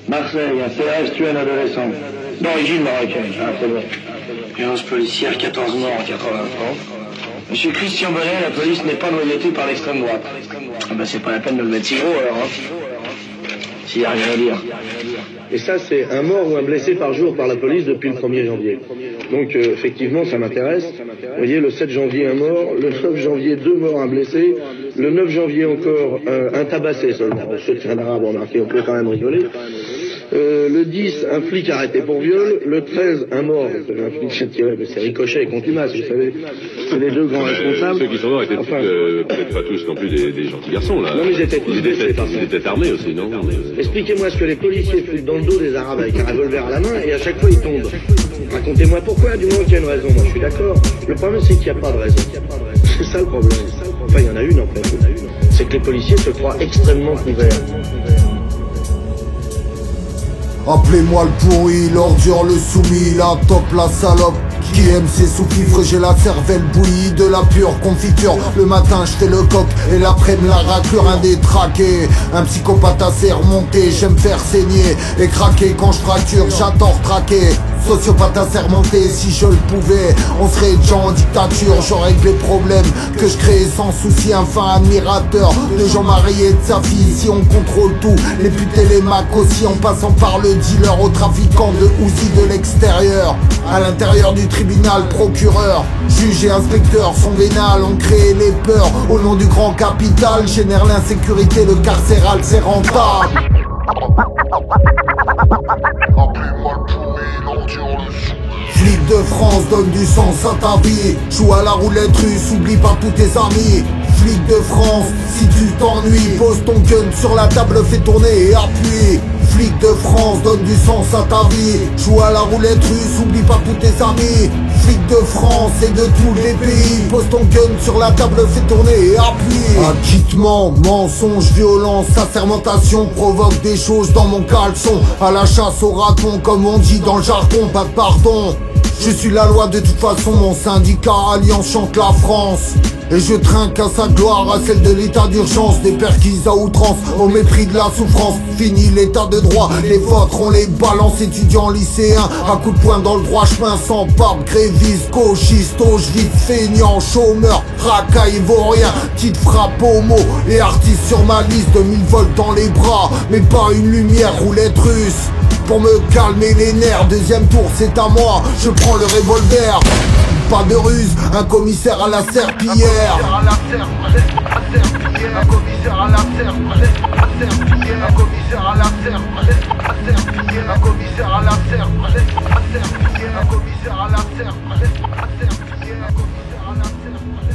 Marseille, un CRS tue un adolescent. D'origine marocaine, c'est bon. Violence policière, 14 morts en 80 ans. Monsieur Christian Bonnet, la police n'est pas noyautée par l'extrême droite. Ah bah c'est pas la peine de le mettre si gros alors, hein. S'il y a rien à dire. Et ça, c'est un mort ou un blessé par jour par la police depuis le 1er janvier. Donc, effectivement, ça m'intéresse. Vous voyez, le 7 janvier, un mort. Le 9 janvier, 2 morts, un blessé. Le 9 janvier, encore, un tabassé seulement. C'est un arabe, remarquez, on peut quand même rigoler. Le 10, un flic arrêté pour viol. Le 13, un mort. Un flic s'est tiré, mais c'est Ricochet et Contumace, vous savez. C'est les deux grands responsables. Ceux qui sont morts étaient peut-être pas tous non plus des gentils garçons, là. Non, mais ils étaient tous blessés, par contre. Ils étaient armés aussi, non? Expliquez-moi ce que les policiers foutent dans le dos des Arabes avec un revolver à la main et à chaque fois ils tombent. Racontez-moi pourquoi, du moins qu'il y a une raison. Moi je suis d'accord. Le problème c'est qu'il n'y a pas de raison. C'est ça le problème. Enfin il y en a une en fait. C'est que les policiers se croient extrêmement couverts. Appelez-moi le pourri, l'ordure, le soumis, la top, la salope. Qui aime ses sous-fifres, j'ai la cervelle bouillie, de la pure confiture. Le matin je fais le coq et l'après-midi la raclure, un détraqué. Un psychopathe assez remonté, j'aime faire saigner et craquer quand je fracture, j'adore traquer. Sociopathe assez remonté, si je le pouvais, on serait déjà en dictature. Je règle les problèmes que je crée sans souci, un fin admirateur de gens mariés et de sa fille. Si on contrôle tout, les putes et les macs aussi, en passant par le dealer aux trafiquants de Uzi de l'extérieur. À l'intérieur du tribunal, procureur, juge et inspecteur sont vénales, on crée les peurs au nom du grand capital, génère l'insécurité, le carcéral c'est rentable. Flic de France, donne du sens à ta vie. Joue à la roulette russe, oublie pas tous tes amis. Flic de France, si tu t'ennuies, pose ton gun sur la table, fais tourner et appuie. Flic de France, donne du sens à ta vie. Joue à la roulette russe, oublie pas tous tes amis. Flic de France et de tous les pays, pose ton gun sur la table, fais tourner et appuie. Acquittement, mensonge, violence, assermentation provoque des choses dans mon caleçon. À la chasse au raton, comme on dit dans le jargon, pas de pardon. Je suis la loi de toute façon, mon syndicat Alliance chante la France. Et je trinque à sa gloire, à celle de l'état d'urgence. Des perquises à outrance, au mépris de la souffrance. Fini l'état de droit, les vôtres on les balance. Étudiants lycéens, à coups de poing dans le droit chemin. Sans barbe, gréviste, gauchiste, vite feignant, chômeur, racaille, vaurien. Petite frappe homo et artiste sur ma liste. 2000 volts dans les bras, mais pas une lumière, roulette russe. Pour me calmer les nerfs, deuxième tour c'est à moi, je prends le revolver. Pas de ruse, un commissaire à la serpillière. Un commissaire à la serpillière. Un commissaire à la serpillière. Un commissaire à la serpillière. Un commissaire à la serpillière. Un commissaire à la serpillière. Un commissaire à la serpillière.